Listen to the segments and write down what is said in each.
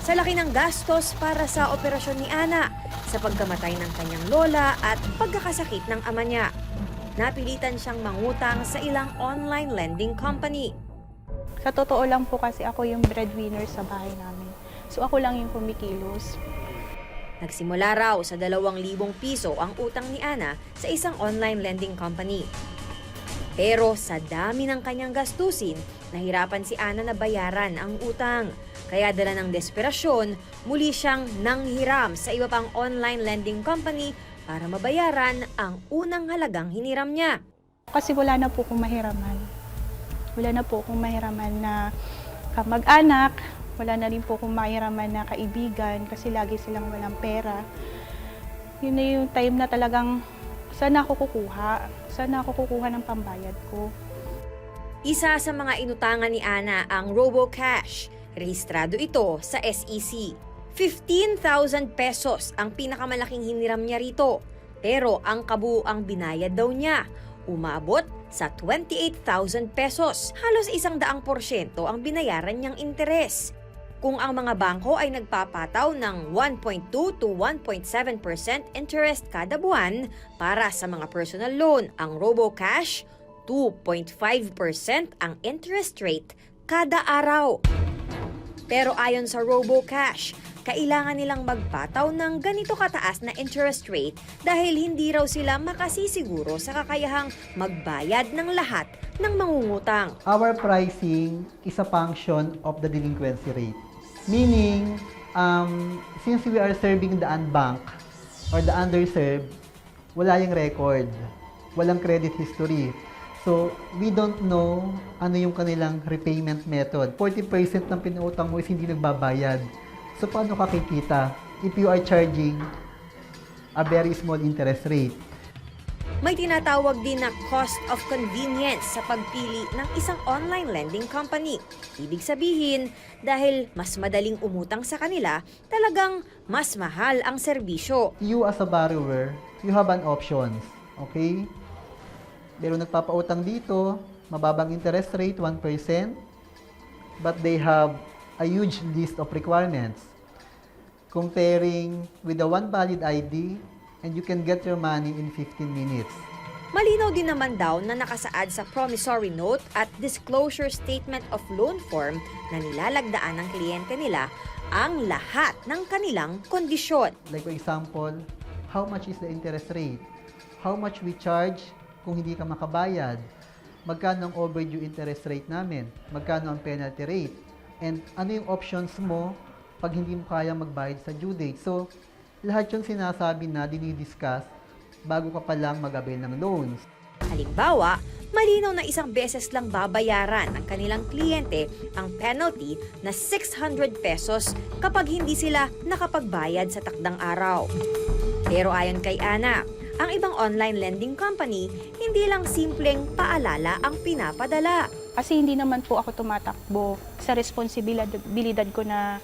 sa laki ng gastos para sa operasyon ni Ana, sa pagkamatay ng kanyang lola at pagkakasakit ng ama niya. Napilitan siyang mangutang sa ilang online lending company. Sa totoo lang po kasi ako yung breadwinner sa bahay namin. So ako lang yung kumikilos. Nagsimula raw sa 2,000 piso ang utang ni Ana sa isang online lending company. Pero sa dami ng kanyang gastusin, nahirapan si Ana na bayaran ang utang. Kaya dala ng desperasyon, muli siyang nanghiram sa iba pang online lending company para mabayaran ang unang halagang hiniram niya. Kasi wala na po akong mahiraman. Wala na po akong mahiraman na kamag-anak. Wala na rin po akong mahiraman na kaibigan kasi lagi silang walang pera. Yun na yung time na talagang saan ako kukuha? Saan ako kukuha ng pambayad ko? Isa sa mga inutangan ni Ana ang RoboCash. Rehistrado ito sa SEC. 15,000 pesos ang pinakamalaking hiniram niya rito. Pero ang kabuuang binayad daw niya, umabot sa 28,000 pesos. Halos 100% ang binayaran niyang interes. Kung ang mga bangko ay nagpapataw ng 1.2 to 1.7% interest kada buwan para sa mga personal loan, ang RoboCash, 2.5% ang interest rate kada araw. Pero ayon sa RoboCash, kailangan nilang magpataw ng ganito kataas na interest rate dahil hindi raw sila makasisiguro sa kakayahang magbayad ng lahat ng mangungutang. Our pricing is a function of the delinquency rate. Meaning, since we are serving the unbanked or the underserved, wala yung record, walang credit history. So, we don't know ano yung kanilang repayment method. 40% ng pinuutang mo is hindi nagbabayad. So, paano ka kikita if you are charging a very small interest rate? May tinatawag din na cost of convenience sa pagpili ng isang online lending company. Ibig sabihin, dahil mas madaling umutang sa kanila, talagang mas mahal ang serbisyo. You as a borrower, you have an options. Okay? Pero nagpapautang dito, mababang interest rate, 1%, but they have a huge list of requirements. Comparing with the one valid ID, and you can get your money in 15 minutes. Malinaw din naman daw na nakasaad sa promissory note at disclosure statement of loan form na nilalagdaan ng kliyente nila ang lahat ng kanilang kondisyon. Like for example, how much is the interest rate? How much we charge kung hindi ka makabayad? Magkano ang overdue interest rate namin? Magkano ang penalty rate? And ano yung options mo pag hindi mo kaya magbayad sa due date? So, lahat yung sinasabi na dinidiscuss bago ka pa lang mag-avail ng loans. Halimbawa, malinaw na isang beses lang babayaran ng kanilang kliyente ang penalty na 600 pesos kapag hindi sila nakapagbayad sa takdang araw. Pero ayon kay Ana, ang ibang online lending company, hindi lang simpleng paalala ang pinapadala. Kasi hindi naman po ako tumatakbo sa responsibilidad ko na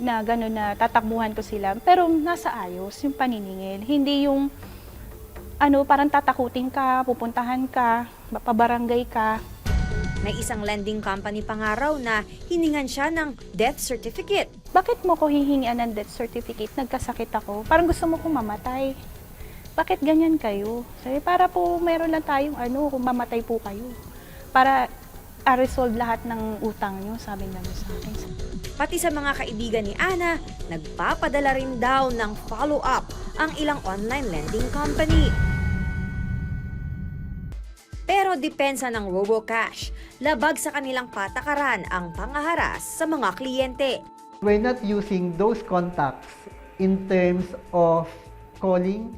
gano'n na tatakbuhan ko sila. Pero nasa ayos yung paniningil. Hindi yung parang tatakutin ka, pupuntahan ka, pabarangay ka. May isang lending company pangaraw na hiningan siya ng death certificate. Bakit mo ko hihingian ng death certificate? Nagkasakit ako. Parang gusto mo kong mamatay. Bakit ganyan kayo? Sabi, para po meron lang tayong kung mamatay po kayo. Para resolve lahat ng utang nyo, sabi nga sa akin. Pati sa mga kaibigan ni Ana, nagpapadala rin daw ng follow-up ang ilang online lending company. Pero depensa ng RoboCash, labag sa kanilang patakaran ang pangha-harass sa mga kliyente. We're not using those contacts in terms of calling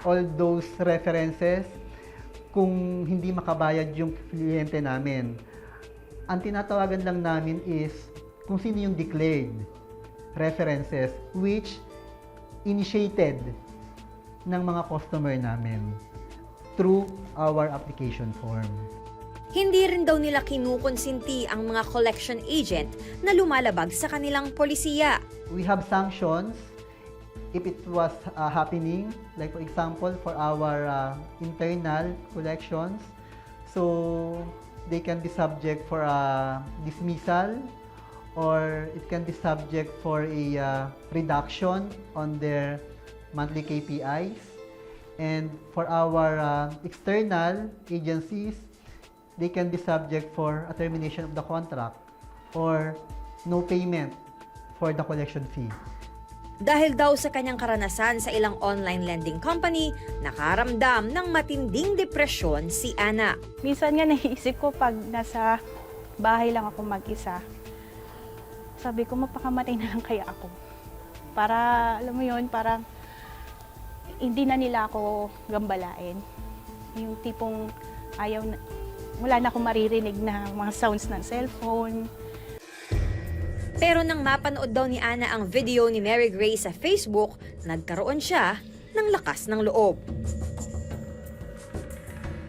all those references kung hindi makabayad yung kliyente namin. Ang tinatawagan lang namin is kung sino yung declared references which initiated ng mga customer namin through our application form. Hindi rin daw nila kinukonsinti ang mga collection agent na lumalabag sa kanilang polisiya. We have sanctions if it was happening, like for example, for our internal collections. So, they can be subject for dismissal or it can be subject for a reduction on their monthly KPIs. And for our external agencies, they can be subject for a termination of the contract or no payment for the collection fee. Dahil daw sa kanyang karanasan sa ilang online lending company, nakaramdam ng matinding depresyon si Ana. Minsan nga naisip ko pag nasa bahay lang ako mag-isa, sabi ko mapakamatay na lang kaya ako. Para, alam mo yun, parang hindi na nila ako gambalain. Yung tipong ayaw na, wala na akong maririnig na mga sounds ng cellphone. Pero nang mapanood daw ni Ana ang video ni Mary Grace sa Facebook, nagkaroon siya ng lakas ng loob.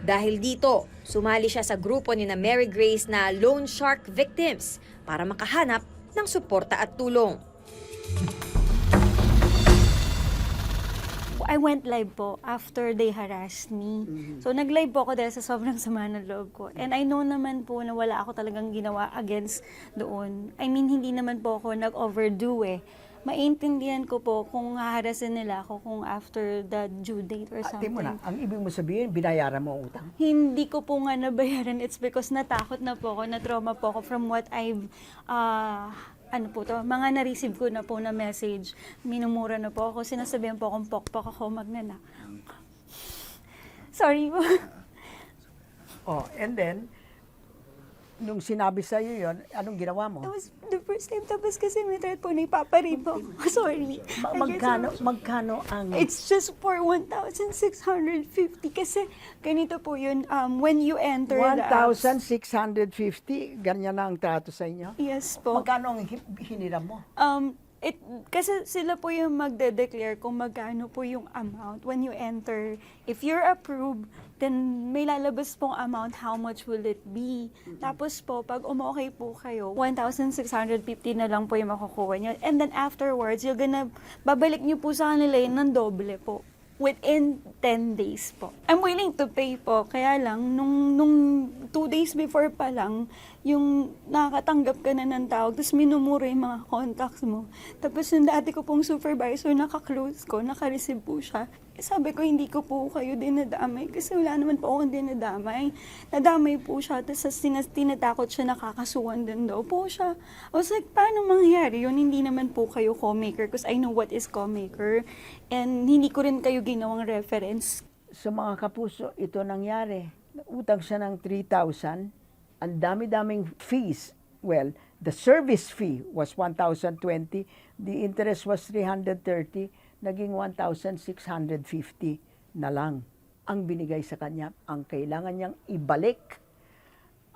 Dahil dito, sumali siya sa grupo ni na Mary Grace na Loan Shark Victims para makahanap ng suporta at tulong. I went live po after they harassed me. So, nag-live po ako dahil sa sobrang sama ng loob ko. And I know naman po na wala ako talagang ginawa against doon. I mean, hindi naman po ako nag-overdo eh. Maintindihan ko po kung haharasin nila ako kung after the due date or something. Ate mo na, ang ibig mo sabihin, binayaran mo ang utang? Hindi ko po nga nabayaran. It's because natakot na po ako, na-trauma po ako from what I've mga na-receive ko na po na message. Minumura na po ako. Sinasabihan po akong pokpok ako magnanak. Sorry po. Oh, and then, nung sinabi sa'yo yun, anong ginawa mo? That was the first time. Tapos kasi may threat po na ipaparin po. Sorry. Magkano ang... It's just for 1,650. Kasi ganito po yun, when you enter the apps. 1,650? Ganyan na ang trato sa inyo? Yes po. Magkano ang hiniram mo? Kasi sila po yung magde-declare kung magkano po yung amount when you enter. If you're approved, then may lalabas pong amount, how much will it be? Tapos po, pag umokay po kayo, 1,650 na lang po yung makukuha nyo. And then afterwards, babalik nyo po sa kanila yun ng doble po. Within 10 days po. I'm willing to pay po. Kaya lang, nung 2 days before pa lang, yung nakakatanggap ka na ng tawag, tapos minumura yung mga contacts mo. Tapos yung dati ko pong supervisor, naka-close ko, naka-receive po siya. Sabi ko, hindi ko po kayo dinadamay kasi wala naman po akong dinadamay. Nadamay po siya, tapos tinatakot siya, nakakasuhan din daw po siya. I was like, paano mangyari yun? Hindi naman po kayo co-maker because I know what is co-maker. And hindi ko rin kayo ginawang reference. Sa mga kapuso, ito nangyari. Utang siya ng 3,000. Ang dami-daming fees. Well, the service fee was 1,020. The interest was 330. Naging 1,650 na lang ang binigay sa kanya. Ang kailangan niyang ibalik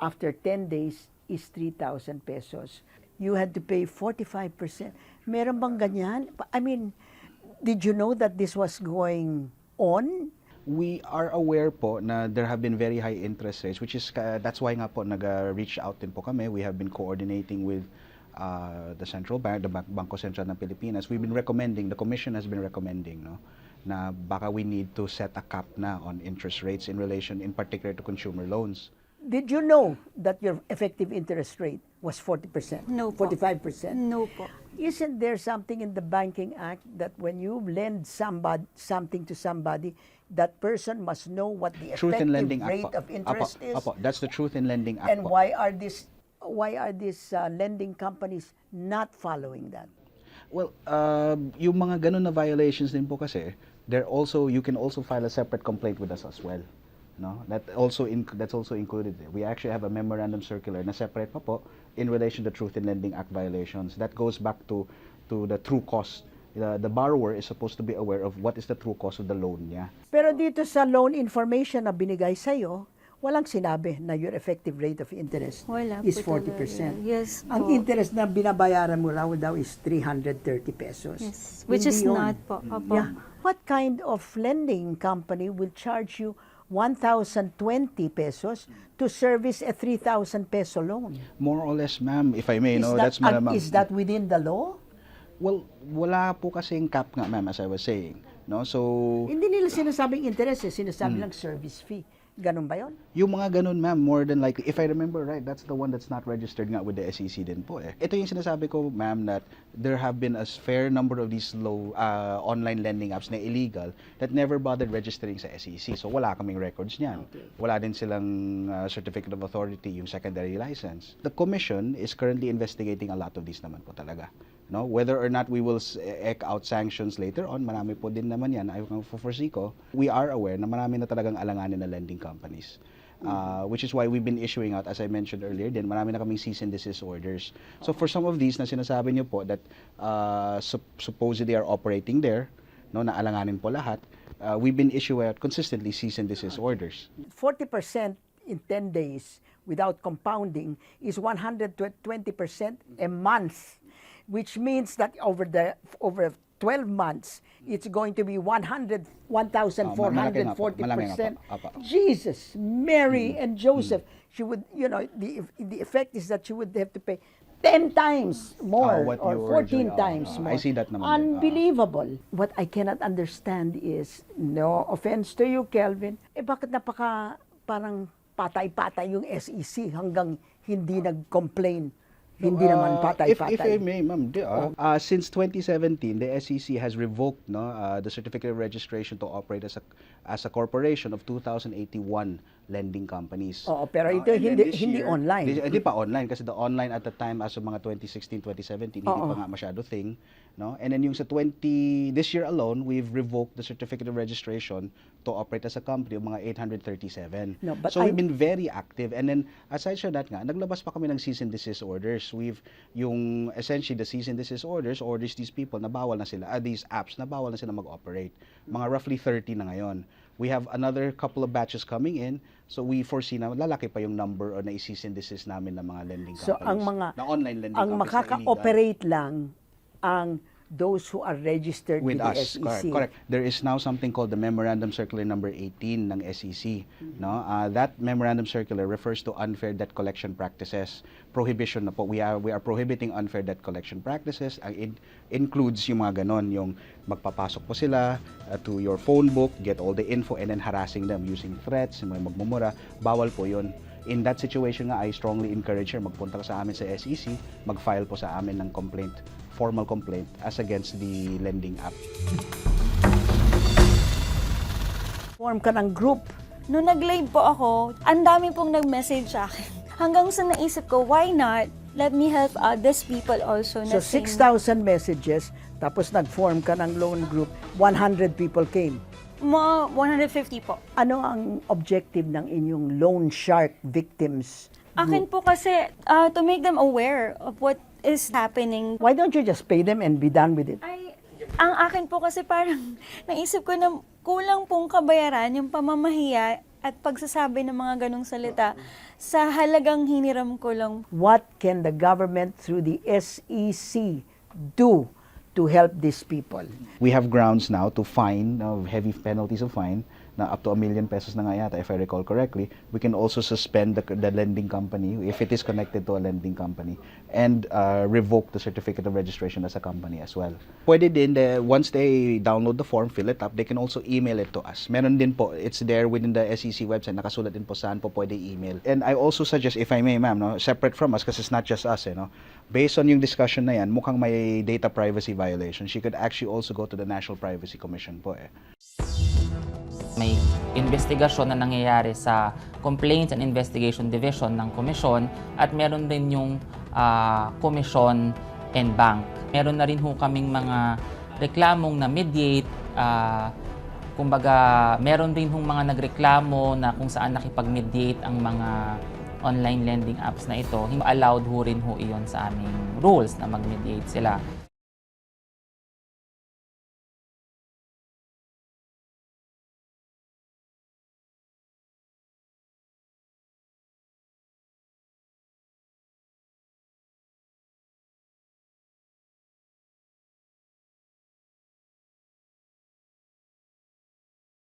after 10 days is 3,000 pesos. You had to pay 45%. Meron bang ganyan? I mean, did you know that this was going on? We are aware po na there have been very high interest rates, which is that's why nga po nag-reach out din po kami. We have been coordinating with the central bank, the Bangko Sentral ng Pilipinas. We've been recommending, the commission has been recommending, no, na baka we need to set a cap na on interest rates in relation, in particular to consumer loans. Did you know that your effective interest rate was 40%? No po. 45%? No po. Isn't there something in the Banking Act that when you lend something to somebody, that person must know what the Truth in effective Lending rate Act po. of interest is? Apo, that's the Truth in Lending Act And po. why are these lending companies not following that? Well, yung mga ganun na violations din po kasi, you can also file a separate complaint with us as well. No? That's also included there. We actually have a memorandum circular na separate pa po in relation to Truth in Lending Act violations. That goes back to the true cost. The borrower is supposed to be aware of what is the true cost of the loan niya. Pero dito sa loan information na binigay sa'yo, walang sinabi na your effective rate of interest Wala is po 40%. talaga. Yes po. Ang interest na binabayaran mo daw is 330 pesos. Yes. Which Hindi is yun. not po. Opo. Yeah. What kind of lending company will charge you 1,020 pesos to service a 3,000 peso loan? More or less, ma'am, if I may, Is that within the law? Well, wala po kasing cap nga, ma'am, as I was saying. No? So, Hindi nila sinasabing interest, sinasabi lang service fee. Ganun ba yun? Yung mga ganun, ma'am, more than likely, if I remember right, that's the one that's not registered nga with the SEC din po eh. Ito yung sinasabi ko, ma'am, that there have been a fair number of these low online lending apps na illegal that never bothered registering sa SEC. So wala kaming records niyan. Wala din silang certificate of authority, yung secondary license. The commission is currently investigating a lot of these naman po talaga. No, whether or not we will ek out sanctions later on, marami po din naman yan. Ay, foresee ko, we are aware na marami na talagang alanganin na lending companies. Which is why we've been issuing out, as I mentioned earlier, din marami na kaming cease and desist orders. So for some of these na sinasabi niyo po that supposedly are operating there, no, na alanganin po lahat, we've been issuing out consistently cease and desist orders. 40% in 10 days without compounding is 120% a month, which means that over 12 months, it's going to be 1,440%. Jesus, Mary, and Joseph, she would, you know, the effect is that she would have to pay 10 times more What or you were 14 doing. times more. I see that naman din. Unbelievable. What I cannot understand is, no offense to you, Kelvin, bakit parang patay-patay yung SEC hanggang hindi nag-complain? Hindi naman patay-patay. If I may, ma'am, since 2017, the SEC has revoked the certificate of registration to operate as a corporation of 2,081 lending companies. Oo, pero ito And then this hindi year, online. Hindi pa online kasi the online at the time as of mga 2016, 2017, hindi pa nga masyado thing. No? And then yung sa this year alone, we've revoked the certificate of registration to operate as a company of mga 837. No, but So we've been very active. And then aside from that nga, naglabas pa kami ng cease and desist orders. Essentially the cease and desist orders these people na bawal na sila, these apps na bawal na sila mag-operate. Mga roughly 30 na ngayon. We have another couple of batches coming in, so we foresee na lalaki pa yung number o na cease and desist namin ng mga lending companies. So ang mga na online lending ang companies na illegal. makaka-operate lang ang those who are registered with the us. SEC. Correct. There is now something called the Memorandum Circular number 18 ng SEC. No, that Memorandum Circular refers to unfair debt collection practices. Prohibition na po. We are prohibiting unfair debt collection practices. It includes yung mga ganon, yung magpapasok po sila to your phone book, get all the info, and then harassing them using threats, may magmumura. Bawal po yun. In that situation nga, I strongly encourage her magpunta sa amin sa SEC, mag-file po sa amin ng complaint, formal complaint as against the lending app. Form ka ng group. Nung nag-live po ako, ang dami pong nag-message sa akin. Hanggang sa naisip ko, why not? Let me help these people also. So 6,000 messages, tapos nag-form ka ng loan group, 100 people came. Mga 150 po. Ano ang objective ng inyong loan shark victims? Akin po kasi, to make them aware of what is happening. Why don't you just pay them and be done with it? Ang akin po kasi parang naisip ko na kulang pong kabayaran yung pamamahiya at pagsasabi ng mga ganong salita sa halagang hiniram ko lang. What can the government through the SEC do to help these people? We have grounds now to fine, heavy penalties of fine, na up to 1 million pesos na nga yata, if I recall correctly. We can also suspend the lending company if it is connected to a lending company and revoke the certificate of registration as a company as well. Pwede din, once they download the form, fill it up, they can also email it to us. Meron din po, it's there within the SEC website, nakasulat din po saan po pwede email. And I also suggest, if I may, ma'am, no, separate from us, kasi it's not just us, no, based on yung discussion na yan, mukhang may data privacy violation. She could actually also go to the National Privacy Commission po eh. May investigasyon na nangyayari sa Complaints and Investigation Division ng Komisyon at meron din yung Commission and Bank. Meron na rin ho kaming mga reklamong na mediate, kumbaga meron din hong mga nagreklamo na kung saan nakipag-mediate ang mga online lending apps na ito. Allowed ho rin ho iyon sa aming rules na mag-mediate sila.